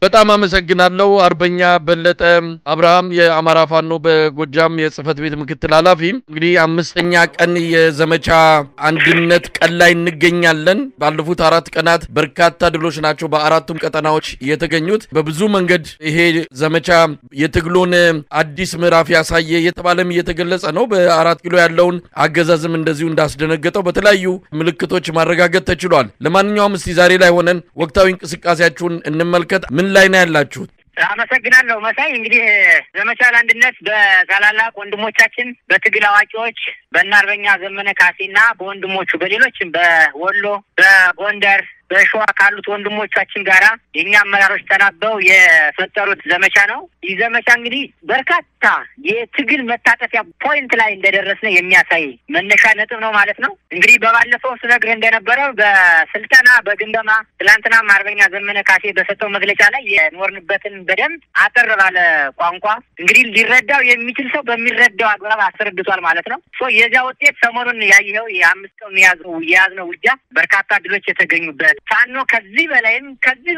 በጣም አመሰግናለሁ አርበኛ በለጠ አብርሃም የአማራ ፋኖ በጎጃም የጽፈት ቤት ምክትል ኃላፊ እንግዲህ አምስተኛ ቀን የዘመቻ አንድነት ቀን ላይ እንገኛለን ባለፉት 4 ቀናት በርካታ ድሎች ናቸው በአራቱም ቀጠናዎች የተገኙት በብዙ መንገድ ይሄ ዘመቻ የትግሉን አዲስ ምዕራፍ ያሳየ የተባለም እየተገለጸ ነው በ4 ኪሎ ያለውን አገዛዝም እንደዚሁ እንዳስደነገጠው በተለያዩ ምልክቶች ማረጋገጥ ተችሏል ለማንኛውም እስቲ ዛሬ ላይ ሆነን ወቅታዊ እንቅስቃሴያችሁን እንመልከት ምን ላይ ነው ያላችሁት አመሰግናለሁ መሳይ እንግዲህ ዘመቻ አንድነት በታላላቅ ወንድሞቻችን በትግል አዋቂዎች በእናርበኛ ዘመነ ካሴና በወንድሞቹ በሌሎችም በወሎ በጎንደር በሸዋ ካሉት ወንድሞቻችን ጋራ የኛ አመራሮች ተናበው የፈጠሩት ዘመቻ ነው ይህ ዘመቻ እንግዲህ በርካታ የትግል መታጠፊያ ፖይንት ላይ እንደደረስነ የሚያሳይ መነሻ ነጥብ ነው ማለት ነው እንግዲህ በባለፈው ስነግርህ እንደነበረው በስልጠና በግምገማ ትላንትና አርበኛ ዘመነ ካሴ በሰጠው መግለጫ ላይ የኖርንበትን በደንብ አጠር ባለ ቋንቋ እንግዲህ ሊረዳው የሚችል ሰው በሚረዳው አግባብ አስረድቷል ማለት ነው የዚያ ውጤት ሰሞኑን ያየው የ5 ቀን ያዝነው ውጊያ በርካታ ድሎች የተገኙበት ፋኖ ከዚህ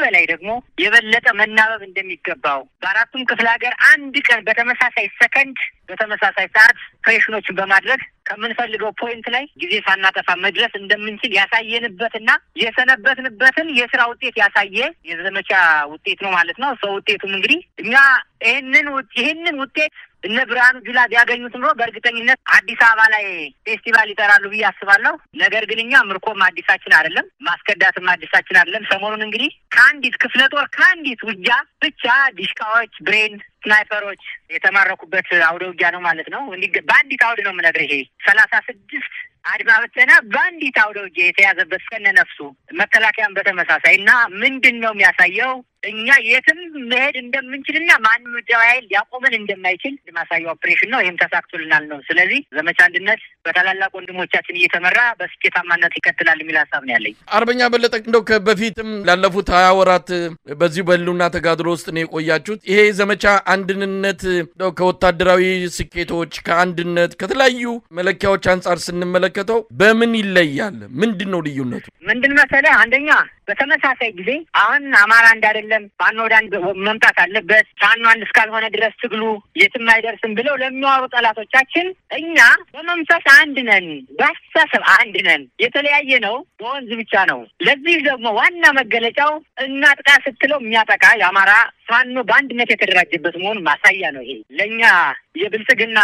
በላይ ደግሞ የበለጠ መናበብ እንደሚገባው በአራቱም ክፍለ ሀገር አንድ ቀን በተመሳሳይ ሰከንድ በተመሳሳይ ሰዓት ፕሬሽኖችን በማድረግ ከምንፈልገው ፖይንት ላይ ጊዜ ሳናጠፋ መድረስ እንደምንችል ያሳየንበትና የሰነበትንበትን የሥራ ውጤት ያሳየ የዘመቻ ውጤት ነው ማለት ነው ውጤቱም እንግዲህ እኛ ይሄንን ውጤት እነ ብርሃኑ ጁላ ቢያገኙት ነው በእርግጠኝነት አዲስ አበባ ላይ ፌስቲቫል ይጠራሉ ብዬ አስባለሁ ነገር ግን እኛ ምርኮም አዲሳችን አይደለም ማስከዳትም አዲሳችን አይደለም ሰሞኑን እንግዲህ ከአንዲት ክፍለ ጦር ከአንዲት ውጊያ ብቻ ዲሽቃዎች ብሬን ስናይፐሮች የተማረኩበት አውደ ውጊያ ነው ማለት ነው በአንዲት አውደ ነው የምነግርህ ይሄ 36 አድማ በተና ባንዲት አውደ ውጊያ የተያዘበት ከነነፍሱ መከላከያን በተመሳሳይና ምንድነው የሚያሳየው እኛ የትም መሄድ እንደምንችልና ማንም ጃዋይል ያቆመን እንደማይችል ማሳየው ኦፕሬሽን ነው ይሄም ተሳክቶልናል ነው ስለዚህ ዘመቻ አንድነት በታላላቅ ወንድሞቻችን እየተመራ በስኬታማነት ይከተላል የሚል ሐሳብ ነው ያለኝ አርበኛ በለጠ እንደው ከበፊትም ላለፉት 20 ወራት በዚህ በሉና ተጋድሎ ውስጥ ነው የቆያችሁት ይሄ ዘመቻ አንድነት ነው ከወታደራዊ ስኬቶች ከአንድነት ከተለያዩ መለኪያዎች አንፃር ስንመለከተው በምን ይለያል ምንድነው ልዩነቱ ምንድን መሰለህ አንደኛ በተመሳሳይ ጊዜ አሁን አማራ እንዳይደለም ፋኖ ዳን መምጣት አለበት ፋኖ አንድ እስካልሆነ ድረስ ትግሉ የትም አይደርስም ብለው ለሚዋሩ ጠላቶቻችን እኛ በመንፈስ አንድ ነን በአስተሳሰብ አንድ ነን የተለያየ ነው በወንዝ ብቻ ነው ለዚህ ደግሞ ዋና መገለጫው እናጥቃ ስትለው የሚያጠቃ የአማራ ፋኖ በአንድነት የተደራጀበት መሆኑ ማሳያ ነው ይሄ ለኛ የብልጽግና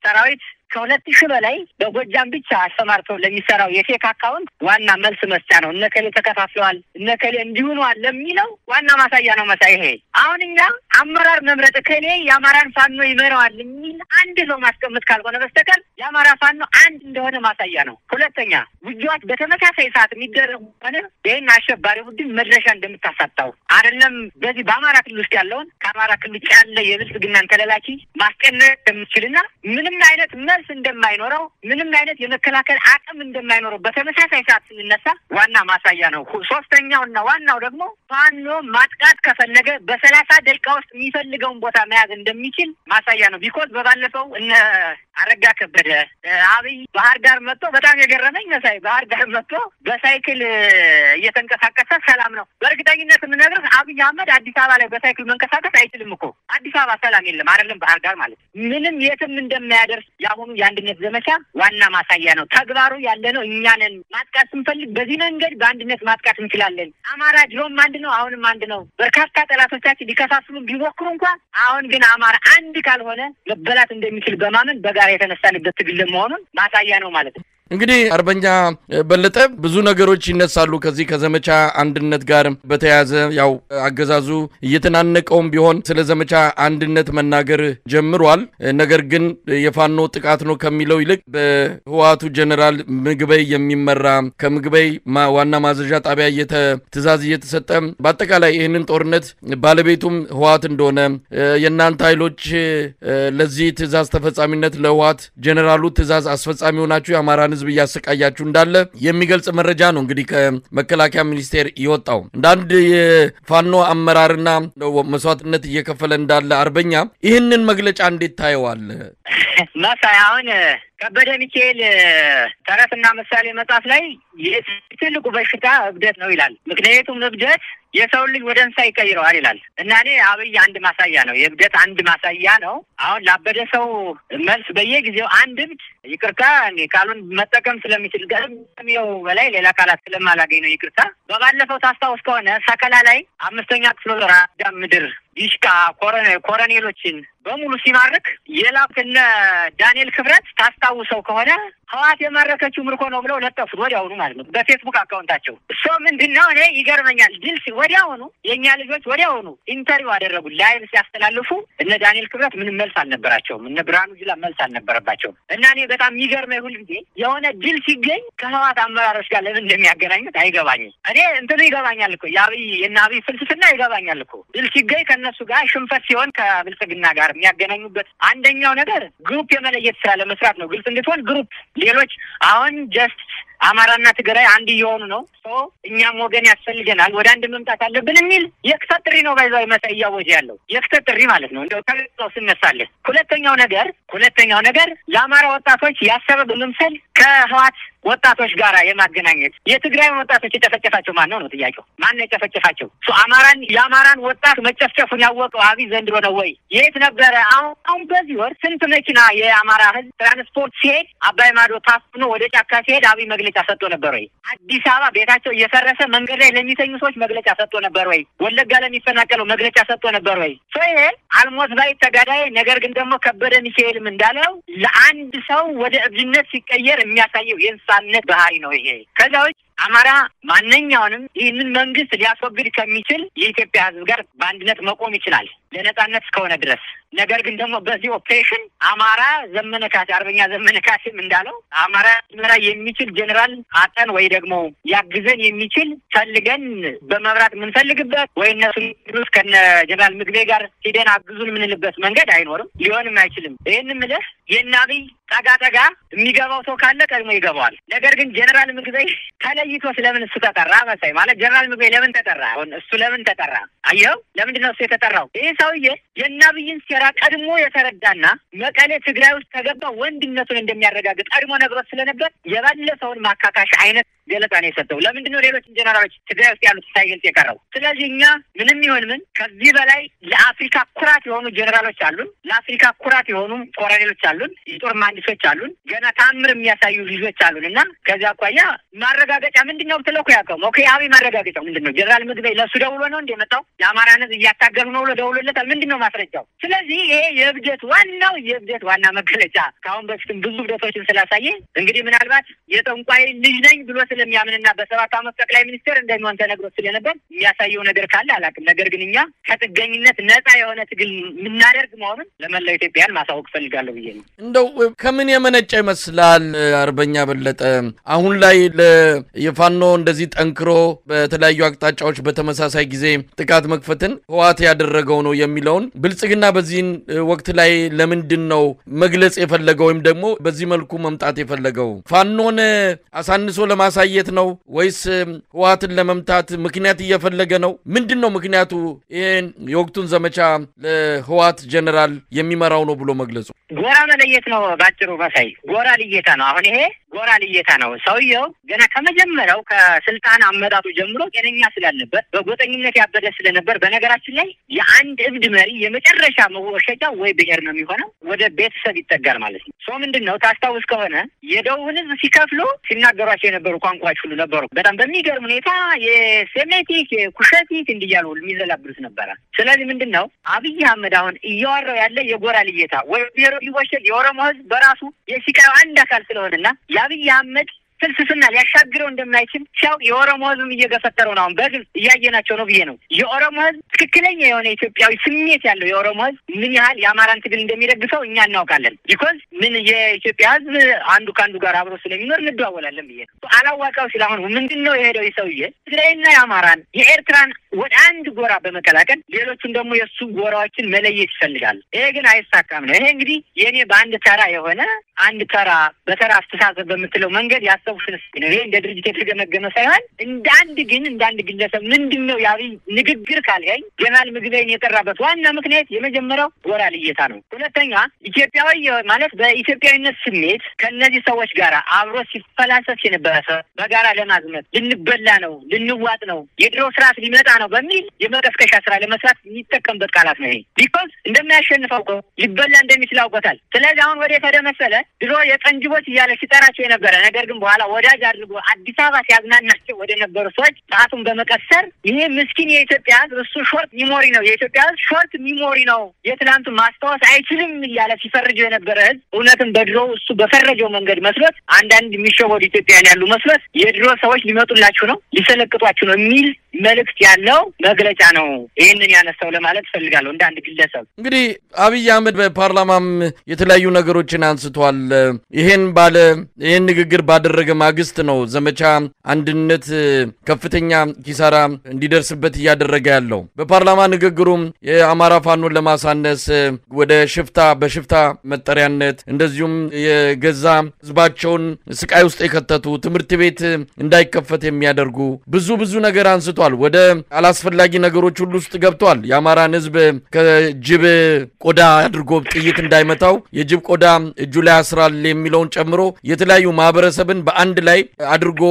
ሰራዊት ከ2000 በላይ በጎጃም ብቻ አስተማርተው ለሚሰራው የፌክ አካውንት ዋና መልስ መስጫ ነው እነከሌ ተከፋፍለዋል እነከሌ እንዲሆኗል ለሚለው ዋና ማሳያ ነው መሳይ ይሄ አሁን እኛ አመራር መምረጥ ከሌ የአማራን ፋኖ ይመራዋል የሚል አንድ ሰው ማስቀመጥ ካልሆነ በስተቀር የአማራ ፋኖ አንድ እንደሆነ ማሳያ ነው ሁለተኛ ውጊያዎች በተመሳሳይ ሰዓት የሚደረጉ ሆነ ይሄን አሸባሪ ቡድን መድረሻ እንደምታሳጣው አይደለም በዚህ በአማራ ክልል ውስጥ ያለውን ከአማራ ክልል ያለ የብልጽግናን ተለላኪ ማስቀነጥ እንደምትችልና ምንም አይነት መልስ እንደማይኖረው ምንም አይነት የመከላከል አቅም እንደማይኖረው በተመሳሳይ ሰዓት ሲነሳ ዋና ማሳያ ነው ሶስተኛውና ዋናው ደግሞ ፋኖ ማጥቃት ከፈለገ በ30 ደቂቃ ውስጥ የሚፈልገውን ቦታ መያዝ እንደሚችል ማሳያ ነው ቢኮዝ በባለፈው እነ አረጋ ከበደ አብይ ባህር ዳር መጥቶ በጣም የገረመኝ መሳይ ባህር ዳር መጥቶ በሳይክል እየተንቀሳቀሰ ሰላም ነው በእርግጠኝነት የምነግርህ አብይ አህመድ አዲስ አበባ ላይ በሳይክል መንቀሳቀስ አይችልም እኮ አዲስ አበባ ሰላም የለም አይደለም ባህር ዳር ማለት ምንም የትም እንደማያደርስ ያሁኑ የአንድነት ዘመቻ ዋና ማሳያ ነው ተግባሩ ያለነው እኛንን ማጥቃት ስንፈልግ በዚህ መንገድ በአንድነት ማጥቃት እንችላለን አማራ ድሮም አንድ ነው አሁንም አንድ ነው በርካታ ጠላቶቻችን ሊከፋፍሉ ቢሞክሩ እንኳን አሁን ግን አማራ አንድ ካልሆነ መበላት እንደሚችል በማመን በጋራ የተነሳንበት ትግል መሆኑን ማሳያ ነው ማለት ነው እንግዲህ አርበኛ በለጠ ብዙ ነገሮች ይነሳሉ ከዚህ ከዘመቻ አንድነት ጋር በተያያዘ ያው አገዛዙ እየተናነቀውም ቢሆን ስለ ዘመቻ አንድነት መናገር ጀምሯል ነገር ግን የፋኖ ጥቃት ነው ከሚለው ይልቅ በህዋቱ ጀነራል ምግበይ የሚመራ ከምግበይ ዋና ማዘዣ ጣቢያ ትዕዛዝ እየተሰጠ በአጠቃላይ ይህንን ጦርነት ባለቤቱም ህዋት እንደሆነ የናንተ ኃይሎች ለዚህ ትዕዛዝ ተፈጻሚነት ለህዋት ጀነራሉ ትዕዛዝ አስፈጻሚ ሆናችሁ የአማራን ህዝብ ያሰቃያችሁ እንዳለ የሚገልጽ መረጃ ነው እንግዲህ ከመከላከያ ሚኒስቴር ይወጣው እንዳንድ የፋኖ አመራርና መስዋዕትነት እየከፈለ እንዳለ አርበኛ ይህንን መግለጫ እንዴት ታየዋል? መሳይ አሁን ከበደ ሚካኤል ተረትና ምሳሌ መጽሐፍ ላይ ትልቁ በሽታ እብደት ነው ይላል። ምክንያቱም እብደት የሰው ልጅ ወደ እንስሳ ይቀይረዋል ይላል እና እኔ አብይ አንድ ማሳያ ነው፣ የእብደት አንድ ማሳያ ነው። አሁን ላበደ ሰው መልስ በየጊዜው አንድ እብድ ይቅርታ ቃሉን መጠቀም ስለሚችል ገርሚው በላይ ሌላ ቃላት ስለማላገኝ ነው ይቅርታ። በባለፈው ታስታውስ ከሆነ ሰከላ ላይ 5ኛ ክፍለ ጦር አዳም ምድር ዲሽቃ ኮረኔሎችን በሙሉ ሲማርክ የላክነ ዳንኤል ክብረት ታስታውሰው ከሆነ ህዋት የማረከችው ምርኮ ነው ብለው ለጠፉት ወዲያውኑ ማለት ነው በፌስቡክ አካውንታቸው። እሱ ምንድነው እኔ ይገርመኛል ድል ወዲያውኑ የኛ ልጆች ወዲያውኑ ኢንተርቪው አደረጉ ላይቭ ሲያስተላልፉ እነ ዳንኤል ክብረት ምንም መልስ አልነበራቸውም፣ እነ ብርሃኑ ጁላ መልስ አልነበረባቸውም። እና እኔ በጣም የሚገርመኝ ሁልጊዜ የሆነ ድል ሲገኝ ከህዋት አመራሮች ጋር ለምን እንደሚያገናኙት አይገባኝም። እኔ እንትኑ ይገባኛል እኮ የአብይ ፍልስፍና ይገባኛል እኮ ድል ሲገኝ ከነሱ ጋር ሽንፈት ሲሆን ከብልጽግና ጋር የሚያገናኙበት አንደኛው ነገር ግሩፕ የመለየት ስራ ለመስራት ነው። ግልጽ እንድትሆን ግሩፕ ሌሎች አሁን ጀስት አማራና ትግራይ አንድ እየሆኑ ነው እኛም ወገን ያስፈልገናል ወደ አንድ መምጣት አለብን የሚል የክተት ጥሪ ነው ባይዛው መሳይ እያወጀ ያለው የክተት ጥሪ ማለት ነው። እንደው ተልጦ ስነሳለ ሁለተኛው ነገር ለአማራ ወጣቶች ያሰበ በመምሰል ከህዋት ወጣቶች ጋር የማገናኘት የትግራይ ወጣቶች የጨፈጨፋቸው ማን ነው ጥያቄው? ማን ነው የጨፈጨፋቸው? የአማራን ወጣት መጨፍጨፉን ያወቀው አብይ ዘንድሮ ነው ወይ? የት ነበረ? አሁን በዚህ ወር ስንት መኪና የአማራ ህዝብ ትራንስፖርት ሲሄድ አባይ ማዶ ታፍኖ ወደ ጫካ ሲሄድ አብይ መግለጫ ሰጥቶ ነበር ወይ? አዲስ አበባ ቤታቸው እየፈረሰ መንገድ ላይ ለሚተኙ ሰዎች መግለጫ ሰጥቶ ነበር ወይ? ወለጋ ለሚፈናቀለው መግለጫ ሰጥቶ ነበር ወይ? ይሄ አልሞት ባይ ተጋዳይ ነገር ግን ደግሞ ከበደ ሚካኤልም እንዳለው ለአንድ ሰው ወደ እብድነት ሲቀየር የሚያሳየው የእንስሳነት ባህሪ ነው ይሄ። ከዛው አማራ ማንኛውንም ይህንን መንግስት ሊያስወግድ ከሚችል የኢትዮጵያ ህዝብ ጋር በአንድነት መቆም ይችላል ለነጻነት እስከሆነ ድረስ። ነገር ግን ደግሞ በዚህ ኦፕሬሽን አማራ አርበኛ ዘመነ ካሴም እንዳለው አማራ መራ የሚችል ጀነራል አጠን ወይ ደግሞ ያግዘን የሚችል ፈልገን በመብራት የምንፈልግበት ወይ እነሱ ከነ ጀነራል ምግቤ ጋር ሄደን አግዙን የምንልበት መንገድ አይኖርም፣ ሊሆንም አይችልም። ይሄንን ምልህ የናብይ ጠጋ የሚገባው ሰው ካለ ቀድሞ ይገባዋል። ነገር ግን ጀነራል ምግቤ ተለይቶ ስለምን እሱ ተጠራ? መሳይ ማለት ጀነራል ምግቤ ለምን ተጠራ? አሁን እሱ ለምን ተጠራ? አየው ለምንድነው እሱ የተጠራው? ይሄ ሰውዬ የናብይን ሴራ ቀድሞ የተረዳና መቀሌ ትግራይ ውስጥ ተገባ ወንድነቱን እንደሚያረጋግጥ ቀድሞ ነግሮት ስለነበር የባለፈውን ማካካሽ አይነት ገለጻ ነው የሰጠው። ለምንድነው ሌሎች ጀነራሎች ትግራይ ውስጥ ያሉት ሳይገልጽ የቀረው? ስለዚህ እኛ ምንም ይሁን ምን ከዚህ በላይ ለአፍሪካ ኩራት የሆኑ ጀነራሎች አሉን፣ ለአፍሪካ ኩራት የሆኑ ኮሎኔሎች አሉን፣ የጦር መሀንዲሶች አሉን፣ ገና ታምር የሚያሳዩ ልጆች አሉን። እና ከዚያ አኳያ ማረጋገጫ ምንድነው ብትለኩ ያቀው ኦኬ አብይ ማረጋገጫው ምንድነው? ጀነራል ምግቤ ለሱ ደውሎ ነው እንደመጣው የአማራን ህዝብ እያታገሉ ነው ብሎ ደውሎለታል። ምንድነው ማስረጃው? ስለዚህ ይሄ የእብደት ዋና መገለጫ ከአሁን በፊትም ብዙ እብደቶችን ስላሳየ እንግዲህ ምናልባት የጠንቋይ ልጅ ነኝ ብሎ ስለሚያምንና በ7 ዓመት ጠቅላይ ሚኒስትር እንደሚሆን ተነግሮ ስለነበር የሚያሳየው ነገር ካለ አላውቅም። ነገር ግን እኛ ከጥገኝነት ነፃ የሆነ ትግል የምናደርግ መሆኑን ለመላው ኢትዮጵያን ማሳወቅ ፈልጋለሁ ብዬ ነው። እንደው ከምን የመነጨ ይመስላል አርበኛ በለጠ አሁን ላይ የፋኖ እንደዚህ ጠንክሮ በተለያዩ አቅጣጫዎች በተመሳሳይ ጊዜ ጥቃት መክፈትን ህዋት ያደረገው ነው የሚለውን ብልጽግና በዚህ ወቅት ላይ ለምንድን ነው መግለጽ የፈለገው ወይም ደግሞ በዚህ መልኩ መምጣት የፈለገው? ፋኖን አሳንሶ ለማሳየት ነው ወይስ ህዋትን ለመምታት ምክንያት እየፈለገ ነው? ምንድነው ምክንያቱ ይሄን የወቅቱን ዘመቻ ለህዋት ጀነራል የሚመራው ነው ብሎ መግለጹ? ጎራ መለየት ነው ባጭሩ መሳይ። ጎራ ልየታ ነው። አሁን ይሄ ጎራ ልየታ ነው። ሰውየው ገና ከመጀመሪያው ከስልጣን አመጣጡ ጀምሮ ጤነኛ ስላልነበር በጎጠኝነት ያበደ ስለነበር በነገራችን ላይ የአንድ እብድ መሪ የመጨረሻ መወሸጫ ወይ ብሔር ነው የሚሆነው፣ ወደ ቤተሰብ ይጠጋል ማለት ነው። ሰው ምንድነው ታስታውስ ከሆነ የደቡብን ህዝብ ሲከፍሉ ሲናገሯቸው የነበሩ ቋንቋዎች ሁሉ ነበሩ። በጣም በሚገርም ሁኔታ የሴሜቲክ የኩሸቲክ እንዲያሉ የሚዘላብሩት ነበረ። ስለዚህ ምንድነው አብይ አህመድ አሁን እያወራው ያለ የጎራ ልየታ ወይ ብሔሩ ሊወሸል የኦሮሞ ህዝብ በራሱ የሲቃዩ አንድ አካል ስለሆነና የአብይ አህመድ ፍልስፍና ሊያሻግረው እንደማይችል ሲያውቅ የኦሮሞ ህዝብ እየገፈተረው ነው። አሁን በግልጽ እያየናቸው ነው ብዬ ነው። የኦሮሞ ህዝብ ትክክለኛ የሆነ ኢትዮጵያዊ ስሜት ያለው የኦሮሞ ህዝብ ምን ያህል የአማራን ትግል እንደሚደግፈው እኛ እናውቃለን። ቢኮዝ ምን የኢትዮጵያ ህዝብ አንዱ ከአንዱ ጋር አብሮ ስለሚኖር እንደዋወላለን ብዬ ነው። አላዋቃው ሲል አሁን ምንድነው የሄደው ሰውዬ ትግራይና የአማራን የኤርትራን ወደ አንድ ጎራ በመቀላቀል ሌሎችን ደግሞ የሱ ጎራዎችን መለየት ይፈልጋል። ይሄ ግን አይሳካም ነው። ይሄ እንግዲህ የኔ በአንድ ተራ የሆነ አንድ ተራ በተራ አስተሳሰብ በምትለው መንገድ ያሰቡት ነው። ይሄ እንደ ድርጅት የተገመገመ ሳይሆን እንደ አንድ ግለሰብ ምንድነው የአብይ ንግግር ካልያይ ጀነራል ምግበይን የጠራበት ዋና ምክንያት የመጀመሪያው ጎራ ልየታ ነው። ሁለተኛ ኢትዮጵያዊ ማለት በኢትዮጵያዊነት ስሜት ከነዚህ ሰዎች ጋር አብሮ ሲፈላሰፍ የነበረ ሰው በጋራ ለማዝመት ልንበላ ነው ልንዋጥ ነው የድሮ ስርዓት ሊመጣ ነው በሚል የመቀስቀሻ ስራ ለመስራት የሚጠቀምበት ቃላት ነው። ይሄ ቢኮዝ እንደማያሸንፈው እኮ ሊበላ እንደሚችል አውቆታል። ስለዚህ አሁን ወደ ተደመሰለ ድሮ የቀንጅቦች እያለ ሲጠራቸው የነበረ ነገር ግን በኋላ ወዳጅ አድርጎ አዲስ አበባ ሲያዝናናቸው ወደ ነበሩ ሰዎች ሰዓቱን በመቀሰር ይሄ ምስኪን የኢትዮጵያ ሕዝብ እሱ ሾርት ሚሞሪ ነው የኢትዮጵያ ሕዝብ ሾርት ሚሞሪ ነው የትላንቱ ማስታወስ አይችልም እያለ ሲፈርጀው የነበረ ሕዝብ እውነትም በድሮ እሱ በፈረጀው መንገድ መስሎት አንዳንድ የሚሸወዱ ኢትዮጵያውያን ያሉ መስሎት የድሮ ሰዎች ሊመጡላችሁ ነው ሊሰለቅጧችሁ ነው የሚል መልእክት ያለው መግለጫ ነው። ይህንን ያነሳው ለማለት ፈልጋለሁ እንደ አንድ ግለሰብ። እንግዲህ አብይ አህመድ በፓርላማም የተለያዩ ነገሮችን አንስቷል። ይሄን ንግግር ባደረገ ማግስት ነው ዘመቻ አንድነት ከፍተኛ ኪሳራ እንዲደርስበት እያደረገ ያለው። በፓርላማ ንግግሩም የአማራ ፋኖን ለማሳነስ ወደ በሽፍታ መጠሪያነት እንደዚሁም የገዛ ህዝባቸውን ስቃይ ውስጥ የከተቱ ትምህርት ቤት እንዳይከፈት የሚያደርጉ ብዙ ነገር አንስቷል። ወደ አላስፈላጊ ነገሮች ሁሉ ውስጥ ገብቷል። የአማራን ህዝብ ከጅብ ቆዳ አድርጎ ጥይት እንዳይመታው የጅብ ቆዳ እጁ ላይ ያስራል የሚለውን ጨምሮ የተለያዩ ማህበረሰብን በአንድ ላይ አድርጎ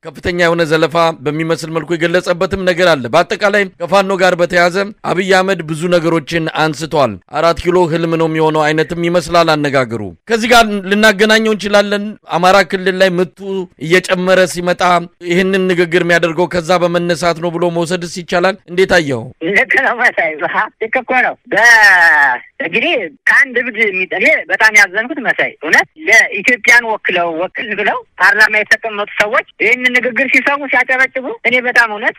ከፍተኛ የሆነ ዘለፋ በሚመስል መልኩ የገለጸበትም ነገር አለ። በአጠቃላይ ከፋኖ ጋር በተያዘ አብይ አህመድ ብዙ ነገሮችን አንስቷል። 4 ኪሎ ህልም ነው የሚሆነው አይነትም ይመስላል አነጋገሩ። ከዚህ ጋር ልናገናኘው እንችላለን። አማራ ክልል ላይ ምቱ እየጨመረ ሲመጣ ይህንን ንግግር የሚያደርገው ከዛ በመነሳት ነው ብሎ መውሰድስ ይቻላል? እንዴት አየው? ለከለማታይ እኮ ነው እንግዲህ ከአንድ ብድ የሚጠኔ በጣም ያዘንኩት መሳይ እውነት ለኢትዮጵያን ወክል ብለው ፓርላማ የተቀመጡ ሰዎች ይህንን ንግግር ሲሰሙ ሲያጨበጭቡ እኔ በጣም እውነት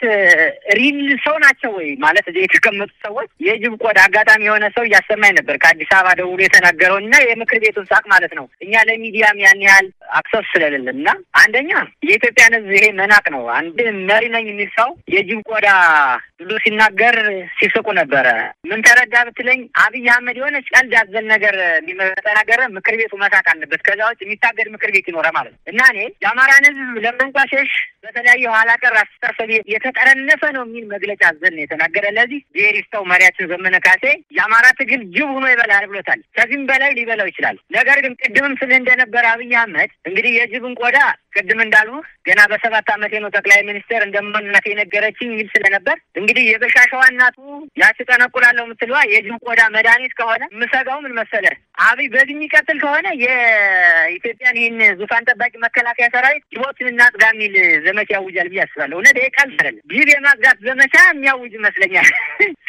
ሪል ሰው ናቸው ወይ ማለት እዚህ የተቀመጡ ሰዎች የጅብ ቆዳ አጋጣሚ የሆነ ሰው እያሰማኝ ነበር ከአዲስ አበባ ደውሎ የተናገረውን እና የምክር ቤቱን ሳቅ ማለት ነው። እኛ ለሚዲያም ያን ያህል አክሰስ ስለሌለን እና አንደኛ የኢትዮጵያን ህዝብ ይሄ መናቅ ነው። አንድ መሪ ነኝ የሚል ሰው የጅብ ቆዳ ብሎ ሲናገር ሲስቁ ነበረ። ምን ተረዳ ብትለኝ አብይ አህመድ የሆነ ቀልድ አዘል ነገር የሚመጣናገር ምክር ቤቱ መሳቅ አለበት። ከዛ ውጭ የሚታገድ ምክር ቤት ይኖረ ማለት ነው እና እኔ የአማራን ህዝብ ለመንቋሸሽ በተለያዩ ኋላ ቀር አስተሳሰብ የተጠረነፈ ነው የሚል መግለጫ አዘል ነው የተናገረ። ለዚህ ብሔሪስተው መሪያችን ዘመነ ካሴ የአማራ ትግል ጅብ ሆኖ ይበላል ብሎታል። ከዚህም በላይ ሊበላው ይችላል። ነገር ግን ቅድምም ስለ እንደነበረ አብይ አህመድ እንግዲህ የጅብን ቆዳ ቅድም እንዳሉ ገና በ7 ዓመቴ ነው ጠቅላይ ሚኒስትር እንደማንነት የነገረችኝ ይል ስለነበር እንግዲህ የበሻሻዋ እናቱ ያስጠነቁላለሁ የምትለዋ የጅብ ቆዳ መድኃኒት ከሆነ ምሰጋው ምን መሰለህ አብይ በዚህ የሚቀጥል ከሆነ የኢትዮጵያን ይህን ዙፋን ጠባቂ መከላከያ ሰራዊት ጅቦችን እናጽዳ የሚል ዘመቻ ያውጃል ብዬ አስባለሁ። እውነት ይሄ ቃል አይደለም፣ ጅብ የማጽዳት ዘመቻ የሚያውጅ ይመስለኛል።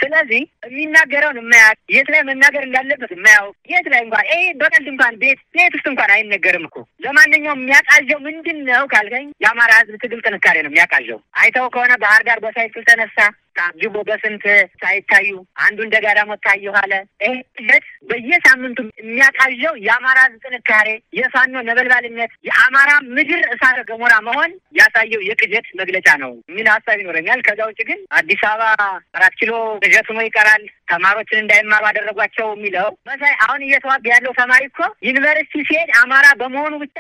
ስለዚህ የሚናገረውን የማያውቅ የት ላይ መናገር እንዳለበት የማያውቅ የት ላይ እንኳን በቀልድ እንኳን ቤት ውስጥ እንኳን አይነገርም እኮ። ለማንኛውም የሚያቃዣው ምንድን ነው ካልከኝ የአማራ ህዝብ ትግል ጥንካሬ ነው የሚያቃዣው። አይተው ከሆነ ባህር ዳር በሳይክል ተነሳ ታጅቦ በስንት ሳይታዩ አንዱ እንደጋዳ ሞታየው አለ። እህት በየሳምንቱ የሚያቃዣው የአማራ ህዝብ ጥንካሬ፣ የፋኖ ነበልባልነት፣ የአማራ ምድር እሳተ ገሞራ መሆን ያሳየው የቅጀት መግለጫ ነው የሚል ሀሳብ ይኖረኛል። ከዛ ውጭ ግን አዲስ አበባ 4 ኪሎ ቅጀት ሆኖ ይቀራል፣ ተማሪዎችን እንዳይማሩ አደረጓቸው የሚለው መሳይ አሁን እየተዋጋ ያለው ተማሪ እኮ ዩኒቨርሲቲ ሲሄድ አማራ በመሆኑ ብቻ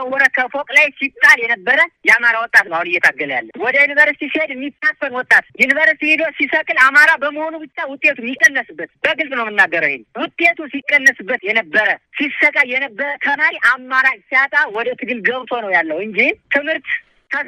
ወረ ከፎቅ ላይ ሲጣል የነበረ የአማራ ወጣት ነው አሁን እየታገለ ያለ። ወደ ዩኒቨርሲቲ ሲሄድ የሚታፈን ወጣት ዩኒቨርሲቲ ሄዶ ሲሰቅል አማራ በመሆኑ ብቻ ውጤቱ የሚቀነስበት በግልጽ ነው የምናገረው። ይሄ ውጤቱ ሲቀነስበት የነበረ ሲሰቃይ የነበረ ተማሪ አማራጭ ሲያጣ ወደ ትግል ገብቶ ነው ያለው እንጂ ትምህርት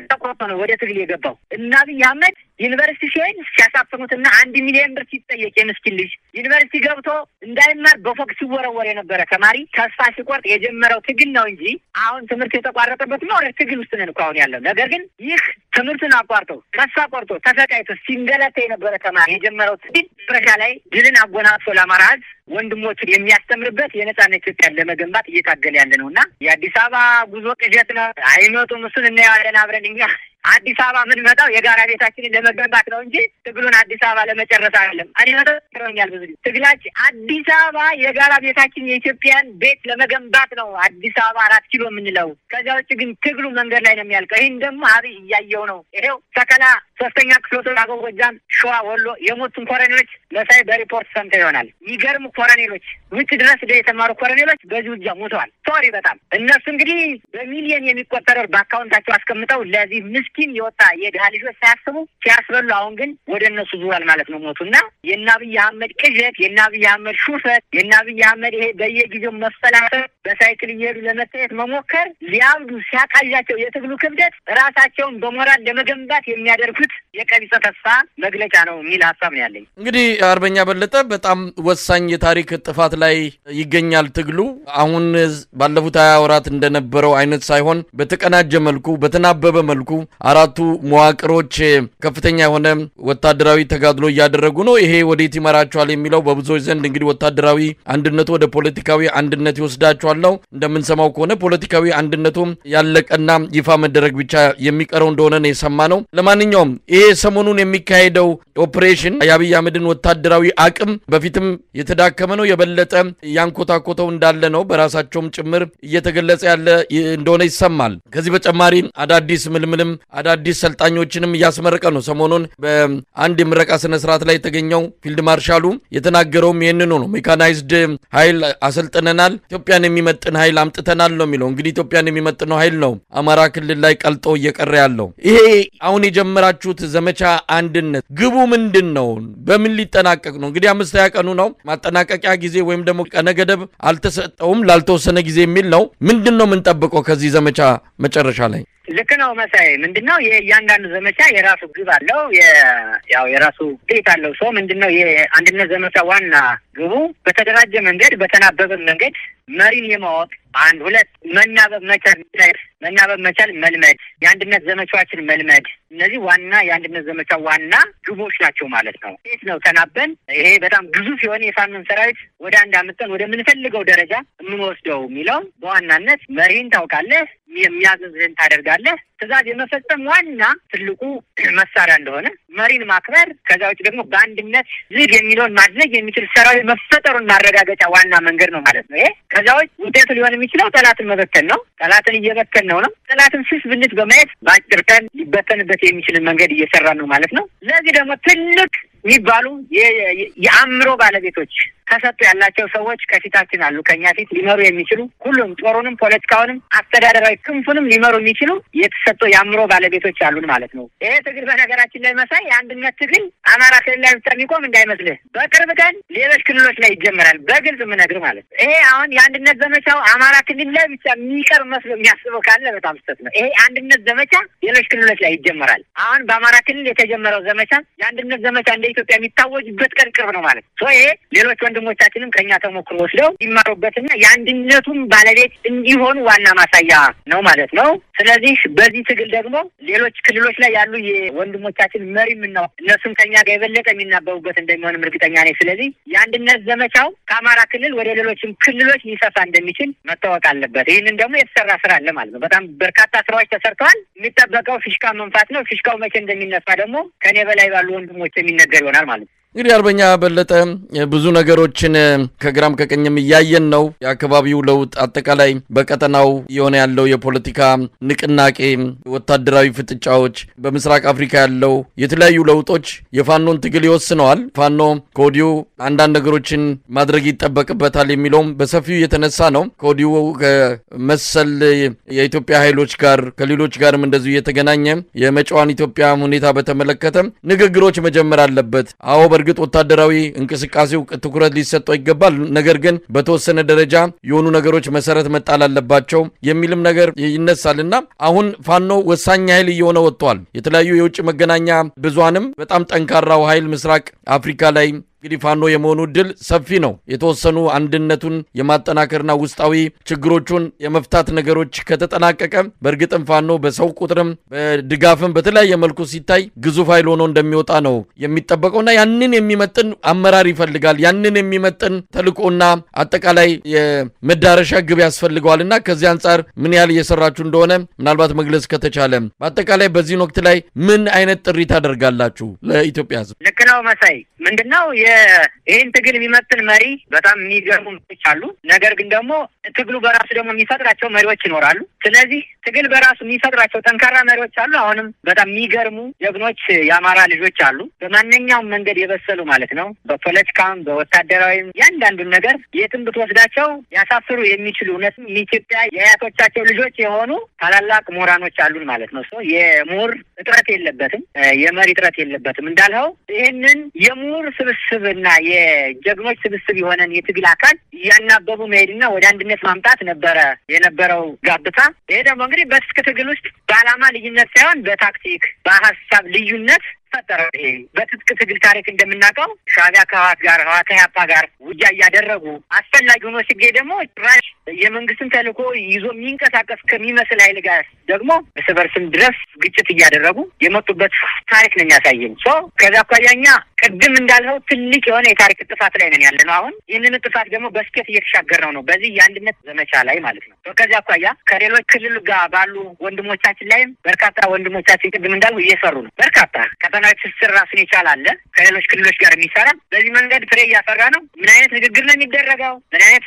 ተቆርጦ ነው ወደ ትግል የገባው። እና አብይ አህመድ ዩኒቨርሲቲ ሲሄድ ሲያሳፍኑትና 1 ሚሊዮን ብር ሲጠየቅ የምስኪን ልጅ ዩኒቨርሲቲ ገብቶ እንዳይማር በፎቅ ሲወረወር የነበረ ተማሪ ተስፋ ሲቆርጥ የጀመረው ትግል ነው እንጂ አሁን ትምህርት የተቋረጠበት ነው ወደ ትግል ውስጥ ነን እኮ አሁን ያለው። ነገር ግን ይህ ትምህርቱን አቋርጦ ተስፋ ቆርጦ ተሰቃይቶ ሲንገላታ የነበረ ተማሪ የጀመረው ትግል መጨረሻ ላይ ድልን አጎናጽፎ ለአማራ ሕዝብ ወንድሞችን የሚያስተምርበት የነጻነት ኢትዮጵያን ለመገንባት እየታገለ ያለ ነውና የአዲስ አበባ ጉዞ ቅዠት ነው። አይመጡም፣ እሱን እናያለን አብረን እኛ አዲስ አበባ ምን መጣው የጋራ ቤታችንን ለመገንባት ነው እንጂ ትግሉን አዲስ አበባ ለመጨረስ አይደለም። እኔ ተረኛል ብዙ ትግላችን አዲስ አበባ የጋራ ቤታችን የኢትዮጵያን ቤት ለመገንባት ነው አዲስ አበባ 4 ኪሎ የምንለው። ከዛ ውጭ ግን ትግሉ መንገድ ላይ ነው የሚያልቀው። ይሄን ደግሞ አብይ እያየው ነው። ይሄው ሰከላ ሶስተኛ ክፍለ ጦር አገው ጎጃም፣ ሸዋ፣ ወሎ የሞቱን ኮሎኔሎች መሳይ በሪፖርት ሰምተው ይሆናል። የሚገርሙ ኮሎኔሎች ውጭ ድረስ የተማሩ ኮሎኔሎች በዚህ ውጊያ ሞተዋል። ሶሪ በጣም እነሱ እንግዲህ በሚሊዮን የሚቆጠር በአካውንታቸው አስቀምጠው ለዚህ ምስኪን የወጣ የድሃ ልጆች ሳያስቡ ሲያስበሉ፣ አሁን ግን ወደ እነሱ ዙሯል ማለት ነው ሞቱና የአብይ አህመድ ቅዠት፣ የአብይ አህመድ ሹፈት፣ የአብይ አህመድ ይሄ በየጊዜው መፈላሰፍ፣ በሳይክል እየሄዱ ለመታየት መሞከር ሊያብዱ ሲያቃዣቸው የትግሉ ክብደት ራሳቸውን በሞራል ለመገንባት የሚያደርጉት የቀቢጸ ተስፋ መግለጫ ነው የሚል ሀሳብ ነው ያለኝ። እንግዲህ አርበኛ በለጠ በጣም ወሳኝ የታሪክ ጥፋት ላይ ይገኛል ትግሉ። አሁን ባለፉት 20 ወራት እንደነበረው አይነት ሳይሆን በተቀናጀ መልኩ በተናበበ መልኩ አራቱ መዋቅሮች ከፍተኛ የሆነ ወታደራዊ ተጋድሎ እያደረጉ ነው። ይሄ ወዴት ይመራቸዋል የሚለው በብዙዎች ዘንድ እንግዲህ ወታደራዊ አንድነቱ ወደ ፖለቲካዊ አንድነት ይወስዳቸዋል ነው። እንደምንሰማው ከሆነ ፖለቲካዊ አንድነቱ ያለቀና ይፋ መደረግ ብቻ የሚቀረው እንደሆነ ነው የሰማነው። ለማንኛውም ይሄ ሰሞኑን የሚካሄደው ኦፕሬሽን የአብይ አህመድን ወታደራዊ አቅም በፊትም የተዳከመ ነው የበለጠ ያንኮታኮተው እንዳለ ነው በራሳቸውም ጭምር እየተገለጸ ያለ እንደሆነ ይሰማል። ከዚህ በተጨማሪ አዳዲስ ምልምልም አዳዲስ ሰልጣኞችንም እያስመረቀ ነው። ሰሞኑን በአንድ የምረቃ ስነ ስርዓት ላይ የተገኘው ፊልድ ማርሻሉ የተናገረውም ይህንኑ ነው። ሜካናይዝድ ኃይል አሰልጥነናል፣ ኢትዮጵያን የሚመጥን ኃይል አምጥተናል ነው የሚለው። እንግዲህ ኢትዮጵያን የሚመጥነው ኃይል ነው አማራ ክልል ላይ ቀልጦ እየቀረ ያለው። ይሄ አሁን የጀመራችሁት ዘመቻ አንድነት ግቡ ምንድን ነው? በምን ሊጠናቀቅ ነው? እንግዲህ 5ኛ ቀኑ ነው። ማጠናቀቂያ ጊዜ ወይም ደግሞ ቀነ ገደብ አልተሰጠውም ላልተወሰነ ጊዜ የሚል ነው። ምንድን ነው የምንጠብቀው ከዚህ ዘመቻ መጨረሻ ላይ? ልክ ነው መሳይ። ምንድነው የእያንዳንዱ ዘመቻ የራሱ ግብ አለው፣ ያው የራሱ ቤት አለው። ሰው ምንድነው የአንድነት ዘመቻ ዋና ግቡ በተደራጀ መንገድ በተናበበ መንገድ መሪን የማወቅ አንድ ሁለት መናበብ መቻል መልመድ፣ የአንድነት ዘመቻዎችን መልመድ፣ እነዚህ ዋና የአንድነት ዘመቻ ዋና ግቦች ናቸው ማለት ነው። እንዴት ነው ተናበን ይሄ በጣም ግዙፍ የሆነ የፋኖን ሰራዊት ወደ አንድ አምጥተን ወደምንፈልገው ደረጃ የምንወስደው የሚለው በዋናነት መሪን ታውቃለህ፣ የሚያዝዝህን ታደርጋለህ፣ ትእዛዝ የመፈጸም ዋና ትልቁ መሳሪያ እንደሆነ መሪን ማክበር፣ ከዛ ውጭ ደግሞ በአንድነት ዝግ የሚለውን ማድረግ የሚችል ሰራዊት መፈጠሩን ማረጋገጫ ዋና መንገድ ነው ማለት ነው። ይሄ ከዛ ውጭ ውጤቱ ሊሆን የሚችለው ጠላትን መበተን ነው። ጠላትን እየበተን ነው። ጠላትን ስስ ብልት በማየት በአጭር ቀን ሊበተንበት የሚችል መንገድ እየሰራ ነው ማለት ነው። ለዚህ ደግሞ ትልቅ የሚባሉ የአእምሮ ባለቤቶች ተሰጥቶ ያላቸው ሰዎች ከፊታችን አሉ። ከኛ ፊት ሊመሩ የሚችሉ ሁሉም ጦሩንም ፖለቲካውንም አስተዳደራዊ ክንፉንም ሊመሩ የሚችሉ የተሰጡ የአእምሮ ባለቤቶች አሉን ማለት ነው። ይሄ ትግል በነገራችን ላይ መሳይ የአንድነት ትግል አማራ ክልል ላይ ብቻ የሚቆም እንዳይመስልህ፣ በቅርብ ቀን ሌሎች ክልሎች ላይ ይጀምራል። በግልጽ የምነግርህ ማለት ነው። ይሄ አሁን የአንድነት ዘመቻው አማራ ክልል ላይ ብቻ የሚቀር መስሎ የሚያስበው ካለ በጣም ስህተት ነው። ይሄ አንድነት ዘመቻ ሌሎች ክልሎች ላይ ይጀምራል። አሁን በአማራ ክልል የተጀመረው ዘመቻ የአንድነት ዘመቻ እንደ ኢትዮጵያ የሚታወጅበት ቀን ቅርብ ነው ማለት ነው። ይሄ ሌሎች ወንድሞቻችንም ከኛ ተሞክሮ ወስደው ይማሩበትና የአንድነቱም ባለቤት እንዲሆኑ ዋና ማሳያ ነው ማለት ነው። ስለዚህ በዚህ ትግል ደግሞ ሌሎች ክልሎች ላይ ያሉ የወንድሞቻችን መሪም ነው እነሱም ከኛ ጋር የበለጠ የሚናበቡበት እንደሚሆንም እርግጠኛ ነኝ። ስለዚህ የአንድነት ዘመቻው ከአማራ ክልል ወደ ሌሎችም ክልሎች ሊሰፋ እንደሚችል መታወቅ አለበት። ይህንን ደግሞ የተሰራ ስራ አለ ማለት ነው። በጣም በርካታ ስራዎች ተሰርተዋል። የሚጠበቀው ፊሽካ መንፋት ነው። ፊሽካው መቼ እንደሚነፋ ደግሞ ከኔ በላይ ባሉ ወንድሞች የሚነገር ይሆናል ማለት ነው። እንግዲህ አርበኛ በለጠ ብዙ ነገሮችን ከግራም ከቀኝም እያየን ነው። የአካባቢው ለውጥ አጠቃላይ በቀጠናው የሆነ ያለው የፖለቲካ ንቅናቄ፣ ወታደራዊ ፍጥጫዎች፣ በምስራቅ አፍሪካ ያለው የተለያዩ ለውጦች የፋኖን ትግል ይወስነዋል። ፋኖ ከወዲሁ አንዳንድ ነገሮችን ማድረግ ይጠበቅበታል የሚለውም በሰፊው የተነሳ ነው። ከወዲሁ ከመሰል የኢትዮጵያ ኃይሎች ጋር ከሌሎች ጋርም እንደዚሁ እየተገናኘ የመጪዋን ኢትዮጵያ ሁኔታ በተመለከተ ንግግሮች መጀመር አለበት። አዎ በእርግጥ ወታደራዊ እንቅስቃሴው ትኩረት ሊሰጠው ይገባል። ነገር ግን በተወሰነ ደረጃ የሆኑ ነገሮች መሰረት መጣል አለባቸው የሚልም ነገር ይነሳልና አሁን ፋኖ ወሳኝ ኃይል እየሆነ ወጥቷል። የተለያዩ የውጭ መገናኛ ብዙሃንም በጣም ጠንካራው ኃይል ምስራቅ አፍሪካ ላይ እንግዲህ ፋኖ የመሆኑ ድል ሰፊ ነው። የተወሰኑ አንድነቱን የማጠናከርና ውስጣዊ ችግሮቹን የመፍታት ነገሮች ከተጠናቀቀ በእርግጥም ፋኖ በሰው ቁጥርም በድጋፍም በተለያየ መልኩ ሲታይ ግዙፍ ኃይል ሆኖ እንደሚወጣ ነው የሚጠበቀውና ያንን የሚመጥን አመራር ይፈልጋል። ያንን የሚመጥን ተልቆና አጠቃላይ የመዳረሻ ግብ ያስፈልገዋልና ከዚህ አንጻር ምን ያህል እየሰራችሁ እንደሆነ ምናልባት መግለጽ ከተቻለ በአጠቃላይ በዚህ ወቅት ላይ ምን አይነት ጥሪ ታደርጋላችሁ ለኢትዮጵያ ሕዝብ? ልክ ነው መሳይ። ምንድነው ይሄን ትግል የሚመጥን መሪ በጣም የሚገርሙ ሰዎች አሉ። ነገር ግን ደግሞ ትግሉ በራሱ ደግሞ የሚፈጥራቸው መሪዎች ይኖራሉ። ስለዚህ ትግል በራሱ የሚፈጥራቸው ጠንካራ መሪዎች አሉ። አሁንም በጣም የሚገርሙ ጀግኖች የአማራ ልጆች አሉ። በማንኛውም መንገድ የበሰሉ ማለት ነው። በፖለቲካም በወታደራዊም ያንዳንዱን ነገር የትም ብትወስዳቸው ያሳፍሩ የሚችሉ እውነትም የኢትዮጵያ የአያቶቻቸው ልጆች የሆኑ ታላላቅ ምሁራኖች አሉን ማለት ነው። የምሁር እጥረት የለበትም፣ የመሪ እጥረት የለበትም። እንዳልኸው ይህንን የምሁር ስብስብና የጀግኖች ስብስብ የሆነን የትግል አካል እያናበቡ መሄድና ወደ አንድነት ማምጣት ነበረ የነበረው ጋብታ። ይሄ ደግሞ እንግዲህ በትጥቅ ትግል ውስጥ በዓላማ ልዩነት ሳይሆን በታክቲክ በሀሳብ ልዩነት ፈጠረ። ይሄ በትጥቅ ትግል ታሪክ እንደምናውቀው ሻዕቢያ ከህወሓት ጋር ህወሓት ከኢህአፓ ጋር ውጊያ እያደረጉ አስፈላጊ ሆኖ ሲገኝ ደግሞ ጭራሽ የመንግስትን ተልዕኮ ይዞ የሚንቀሳቀስ ከሚመስል ኃይል ጋር ደግሞ እርስ በርስም ድረስ ግጭት እያደረጉ የመጡበት ታሪክ ነው የሚያሳየን። ከዛ አኳያኛ ቅድም እንዳልኸው ትልቅ የሆነ የታሪክ ጥፋት ላይ ነን ያለ ነው። አሁን ይህንን ጥፋት ደግሞ በስኬት እየተሻገርነው ነው በዚህ የአንድነት ዘመቻ ላይ ማለት ነው። ከዚያ አኳያ ከሌሎች ክልል ጋር ባሉ ወንድሞቻችን ላይም በርካታ ወንድሞቻችን ቅድም እንዳልኩ እየሰሩ ነው። በርካታ ቀጠናዊ ትስስር ራሱን ይቻል አለ ከሌሎች ክልሎች ጋር የሚሰራ በዚህ መንገድ ፍሬ እያፈራ ነው። ምን አይነት ንግግር ነው የሚደረገው? ምን አይነት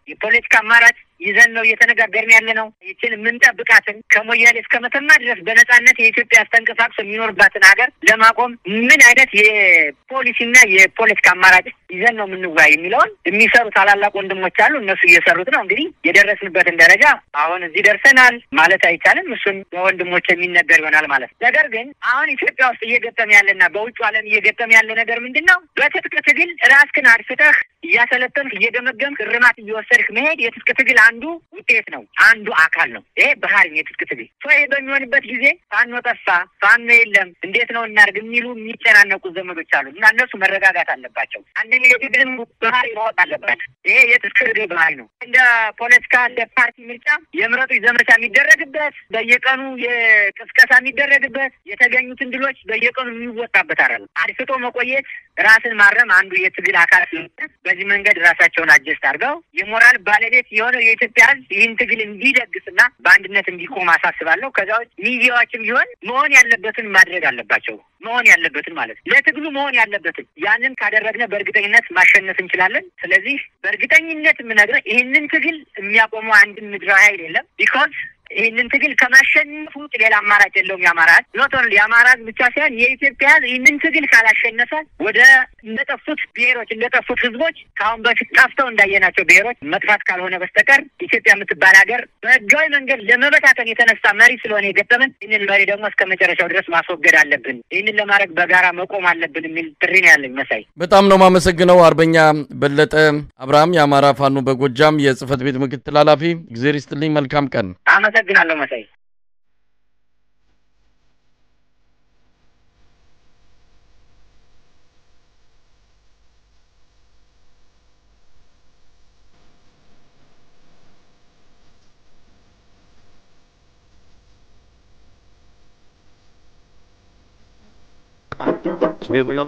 የፖለቲካ አማራጭ ይዘን ነው እየተነጋገርን ያለ ነው? ይችን የምንጠብቃትን ከሞያሌ እስከ መተማ ድረስ በነጻነት የኢትዮጵያ ተንቀሳቅሶ የሚኖርባትን ሀገር ለማቆም ምን አይነት የፖሊሲና የፖለቲካ አማራጭ ይዘን ነው የምንወያይ የሚለውን የሚሰሩ ታላላቅ ወንድሞች አሉ። እነሱ እየሰሩት ነው። እንግዲህ የደረስንበትን ደረጃ አሁን እዚህ ደርሰናል ማለት አይቻልም። እሱን በወንድሞች የሚነገር ይሆናል ማለት ነው። ነገር ግን አሁን ኢትዮጵያ ውስጥ እየገጠመ ያለና በውጭ ዓለም እየገጠመ ያለ ነገር ምንድን ነው? በትጥቅ ትግል ራስክን አድፍተህ እያሰለጠንክ እየገመገምክ እርማት እየወሰድክ መሄድ የትጥቅ ትግል አንዱ ውጤት ነው፣ አንዱ አካል ነው። ይሄ ባህሪ የትጥቅ ትግል ይሄ በሚሆንበት ጊዜ ፋኖ ጠፋ፣ ፋኖ የለም፣ እንዴት ነው እናድርግ የሚሉ የሚጨናነቁ ዘመዶች አሉ እና እነሱ መረጋጋት አለባቸው። አንደኛ የትግልን ባህሪ ማወቅ አለባቸው። ይሄ የትጥቅ ትግል ባህሪ ነው። እንደ ፖለቲካ እንደ ፓርቲ ምርጫ የምረጡኝ ዘመቻ የሚደረግበት በየቀኑ የቅስቀሳ የሚደረግበት የተገኙትን ድሎች በየቀኑ የሚወጣበት አይደለም። አድፍጦ መቆየት ራስን ማረም አንዱ የትግል አካል ስለሆነ በዚህ መንገድ ራሳቸውን አጀስት አድርገው የሞራል ባለቤት የሆነው የኢትዮጵያ ሕዝብ ይህን ትግል እንዲደግስና በአንድነት እንዲቆም አሳስባለሁ። ከዛ ውጭ ሚዲያዎችም ቢሆን መሆን ያለበትን ማድረግ አለባቸው። መሆን ያለበትን ማለት ለትግሉ መሆን ያለበትን ያንን ካደረግነ በእርግጠኝነት ማሸነፍ እንችላለን። ስለዚህ በእርግጠኝነት የምነግርህ ይህንን ትግል የሚያቆመው አንድን ምድራዊ ኃይል የለም። ቢኮዝ ይህንን ትግል ከማሸነፍ ውጭ ሌላ አማራጭ የለውም። የአማራ ኖቶን የአማራ ብቻ ሳይሆን የኢትዮጵያ ይህንን ትግል ካላሸነፈ ወደ እንደጠፉት ብሔሮች እንደጠፉት ህዝቦች ከአሁን በፊት ጠፍተው እንዳየናቸው ብሔሮች መጥፋት ካልሆነ በስተቀር ኢትዮጵያ የምትባል ሀገር በህጋዊ መንገድ ለመበታተን የተነሳ መሪ ስለሆነ የገጠመን ይህንን መሪ ደግሞ እስከ መጨረሻው ድረስ ማስወገድ አለብን። ይህንን ለማድረግ በጋራ መቆም አለብን የሚል ጥሪ ነው ያለኝ። መሳይ በጣም ነው ማመሰግነው። አርበኛ በለጠ አብርሃም የአማራ ፋኖ በጎጃም የጽህፈት ቤት ምክትል ኃላፊ፣ እግዚአብሔር ይስጥልኝ። መልካም ቀን። አመሰግናለሁ መሳይ። We will